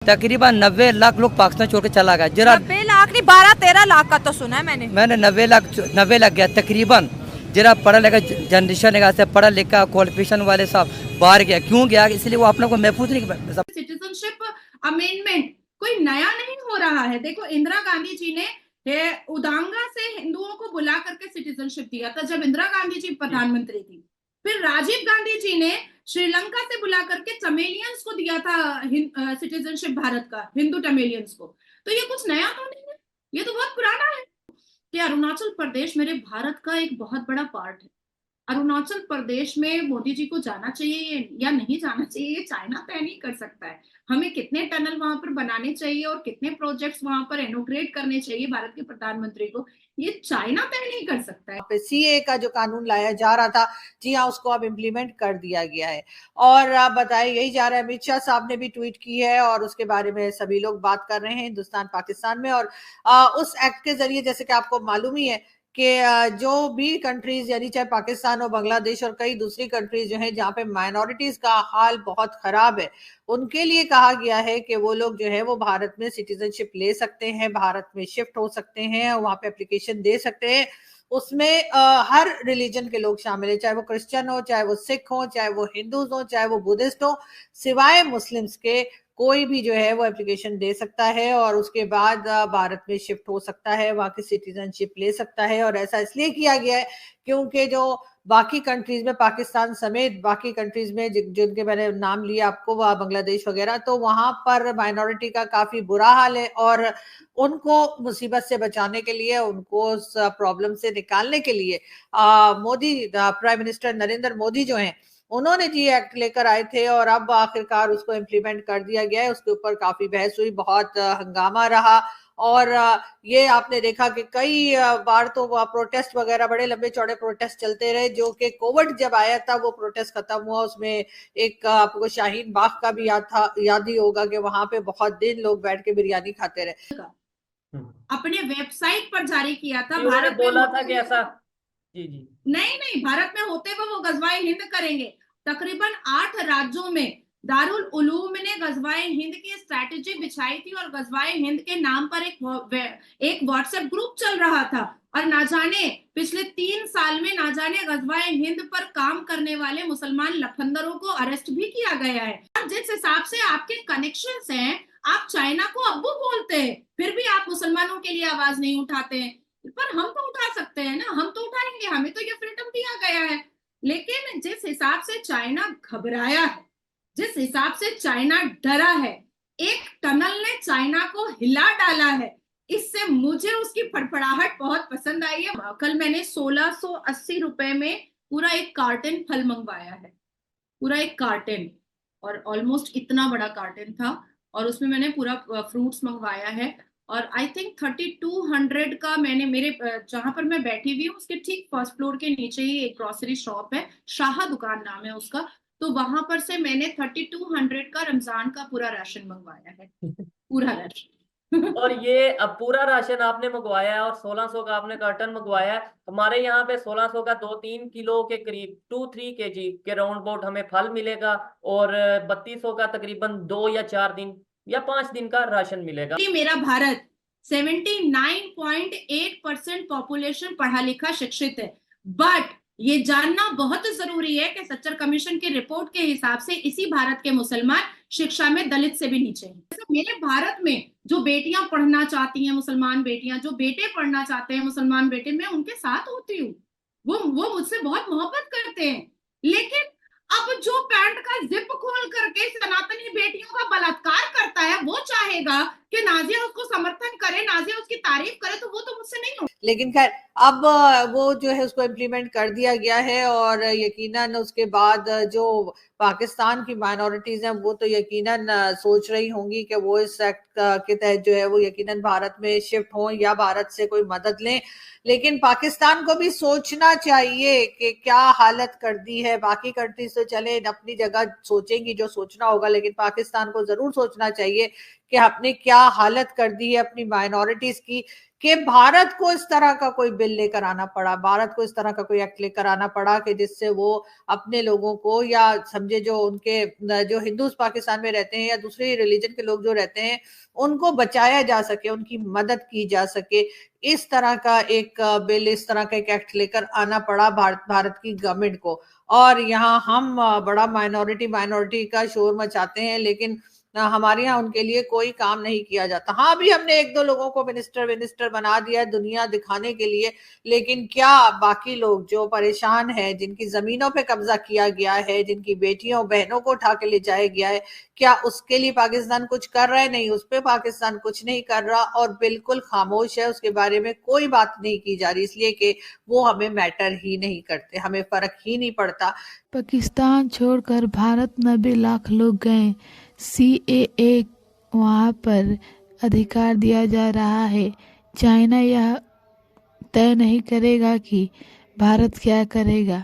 तकरीबन 90 लाख लोग पाकिस्तान छोड़ के चला गया। जरा 90 लाख नहीं 12-13 लाख का तो सुना है मैंने 90 लाख गया तकरीबन। जरा पढ़ा लिखा जनरेशन है, पढ़ा लिखा क्वालिफिकेशन वाले सब बाहर गया। क्यों गया? इसलिए वो अपने को महफूज नहीं। सिटीजनशिप अमेंडमेंट कोई नया नहीं हो रहा है। देखो इंदिरा गांधी जी ने उदांगा से हिंदुओं को बुला करके सिटीजनशिप दिया था जब इंदिरा गांधी जी प्रधानमंत्री थी। फिर राजीव गांधी जी ने श्रीलंका से बुला करके टमेलियंस को दिया था सिटीजनशिप भारत का, हिंदू टमेलियंस को। तो ये कुछ नया तो नहीं है, ये तो बहुत पुराना है कि अरुणाचल प्रदेश मेरे भारत का एक बहुत बड़ा पार्ट है। अरुणाचल प्रदेश में मोदी जी को जाना चाहिए या नहीं जाना चाहिए, ये चाइना तय नहीं कर सकता है। हमें कितने टनल वहां पर बनाने चाहिए और कितने प्रोजेक्ट्स वहां पर इनोग्रेट करने चाहिए भारत के प्रधानमंत्री को, ये चाइना तय नहीं कर सकता है। सीए का जो कानून लाया जा रहा था, जी हाँ, उसको अब इम्प्लीमेंट कर दिया गया है। और आप बताए यही जा रहा है, अमित शाह साहब ने भी ट्वीट की है और उसके बारे में सभी लोग बात कर रहे हैं हिंदुस्तान पाकिस्तान में। और उस एक्ट के जरिए जैसे कि आपको मालूम ही है कि जो भी कंट्रीज यानी चाहे पाकिस्तान और बांग्लादेश और कई दूसरी कंट्रीज जो है जहाँ पे माइनॉरिटीज का हाल बहुत खराब है, उनके लिए कहा गया है कि वो लोग जो है वो भारत में सिटीजनशिप ले सकते हैं, भारत में शिफ्ट हो सकते हैं, वहां पे एप्लीकेशन दे सकते हैं। उसमें हर रिलीजन के लोग शामिल है, चाहे वो क्रिश्चियन हो, चाहे वो सिख हो, चाहे वो हिंदूज हो, चाहे वो बुद्धिस्ट हो, सिवाय मुस्लिम्स के कोई भी जो है वो एप्लीकेशन दे सकता है और उसके बाद भारत में शिफ्ट हो सकता है, वहां की सिटीजनशिप ले सकता है। और ऐसा इसलिए किया गया है क्योंकि जो बाकी कंट्रीज में, पाकिस्तान समेत बाकी कंट्रीज में जिनके मैंने नाम लिया आपको, बांग्लादेश वगैरह, तो वहां पर माइनॉरिटी का काफी बुरा हाल है और उनको मुसीबत से बचाने के लिए, उनको उस प्रॉब्लम से निकालने के लिए मोदी, प्राइम मिनिस्टर नरेंद्र मोदी जो हैं, उन्होंने जी एक्ट लेकर आए थे और अब आखिरकार उसको इम्प्लीमेंट कर दिया गया है। उसके ऊपर काफी बहस हुई, बहुत हंगामा रहा और ये आपने देखा कि कई बार तो प्रोटेस्ट वगैरह, बड़े लंबे चौड़े प्रोटेस्ट चलते रहे, जो कि कोविड जब आया था वो प्रोटेस्ट खत्म हुआ। उसमें एक आपको शाहीन बाग का भी याद ही होगा कि वहां पे बहुत दिन लोग बैठ के बिरयानी खाते रहे। अपने वेबसाइट पर जारी किया था, भारत बोला था कि ऐसा जी नहीं, भारत में होते हुए वो गजवाए हिंद करेंगे। तकरीबन 8 राज्यों में दारुल उलूम ने गजवाए हिंद की स्ट्रैटेजी बिछाई थी और गजवाए हिंद के नाम पर एक व्हाट्सएप ग्रुप चल रहा था और ना जाने पिछले 3 साल में ना जाने गजवाए हिंद पर काम करने वाले मुसलमान लफंदरों को अरेस्ट भी किया गया है। और जिस हिसाब से आपके कनेक्शंस हैं, आप चाइना को अब्बू बोलते हैं, फिर भी आप मुसलमानों के लिए आवाज नहीं उठाते हैं। पर हम तो उठा सकते हैं ना, हम तो उठाएंगे, हमें तो ये फ्रीडम दिया गया है। लेकिन जिस हिसाब से चाइना घबराया है, जिस हिसाब से चाइना डरा है, एक टनल ने चाइना को हिला डाला है, इससे मुझे उसकी फड़फड़ाहट बहुत पसंद आई है। कल मैंने 1680 रुपए में पूरा एक कार्टन फल मंगवाया है, पूरा एक कार्टन, और ऑलमोस्ट इतना बड़ा कार्टन था और उसमें मैंने पूरा फ्रूट्स मंगवाया है। और आई थिंक 3200 का मैंने, मेरे जहां पर मैं बैठी हुई हूँ उसके ठीक फर्स्ट फ्लोर के नीचे ही एक ग्रोसरी शॉप है, शाह दुकान नाम है उसका, तो वहां पर से मैंने 3200 का रमजान का पूरा राशन मंगवाया है, पूरा राशन। और ये अब पूरा राशन आपने मंगवाया है और 1600 का आपने कार्टन मंगवाया है। हमारे यहाँ पे 1600 का 2-3 किलो के करीब 2-3 kg के राउंड अबाउट हमें फल मिलेगा और 3200 का तकरीबन 2 या 4 दिन या 5 दिन का राशन मिलेगा। मेरा भारत 79.8% पॉपुलेशन पढ़ा लिखा शिक्षित है, बट ये जानना बहुत जरूरी है कि सच्चर कमीशन की रिपोर्ट के हिसाब से इसी भारत के मुसलमान शिक्षा में दलित से भी नीचे हैं। मेरे भारत में जो बेटियां पढ़ना चाहती हैं, मुसलमान बेटियां, जो बेटे पढ़ना चाहते हैं मुसलमान बेटे, मैं उनके साथ होती हूँ, वो मुझसे बहुत मोहब्बत करते हैं। लेकिन अब जो पैंट का जिप खोल करके सनातनी बेटियों का बलात्कार करता है, वो चाहेगा कि नाजिया उसको समर्थन करे, नाजिया उसकी तारीफ करे, तो वो तो मुझसे नहीं हो। लेकिन खैर अब वो जो है उसको इम्प्लीमेंट कर दिया गया है और यकीनन उसके बाद जो पाकिस्तान की माइनॉरिटीज हैं वो तो यकीनन सोच रही होंगी कि वो इस एक्ट के तहत जो है वो यकीनन भारत में शिफ्ट हों या भारत से कोई मदद लें। लेकिन पाकिस्तान को भी सोचना चाहिए कि क्या हालत कर दी है। बाकी कंट्रीज तो चले अपनी जगह सोचेंगी जो सोचना होगा, लेकिन पाकिस्तान को जरूर सोचना चाहिए कि आपने क्या हालत कर दी है अपनी माइनॉरिटीज की, कि भारत को इस तरह का कोई बिल बिल लेकर आना पड़ा, भारत को इस तरह का कोई एक्ट लेकर आना पड़ा कि जिससे वो अपने लोगों को, या समझे जो उनके जो हिंदूज पाकिस्तान में रहते हैं या दूसरे रिलीजन के लोग जो रहते हैं, उनको बचाया जा सके, उनकी मदद की जा सके। इस तरह का एक बिल, इस तरह का एक एक्ट लेकर आना पड़ा भारत की गवर्नमेंट को। और यहाँ हम बड़ा माइनॉरिटी का शोर मचाते हैं, लेकिन हमारे यहाँ उनके लिए कोई काम नहीं किया जाता। हाँ, अभी हमने 1-2 लोगों को मिनिस्टर बना दिया है दुनिया दिखाने के लिए, लेकिन क्या बाकी लोग जो परेशान हैं, जिनकी जमीनों पे कब्जा किया गया है, जिनकी बेटियों बहनों को उठा के ले जाया गया है, क्या उसके लिए पाकिस्तान कुछ कर रहा है? नहीं, उस पे पाकिस्तान कुछ नहीं कर रहा और बिल्कुल खामोश है, उसके बारे में कोई बात नहीं की जा रही, इसलिए कि वो हमें मैटर ही नहीं करते, हमें फर्क ही नहीं पड़ता। पाकिस्तान छोड़कर भारत 90 लाख लोग गए। CAA वहाँ पर अधिकार दिया जा रहा है। चाइना यह तय नहीं करेगा कि भारत क्या करेगा।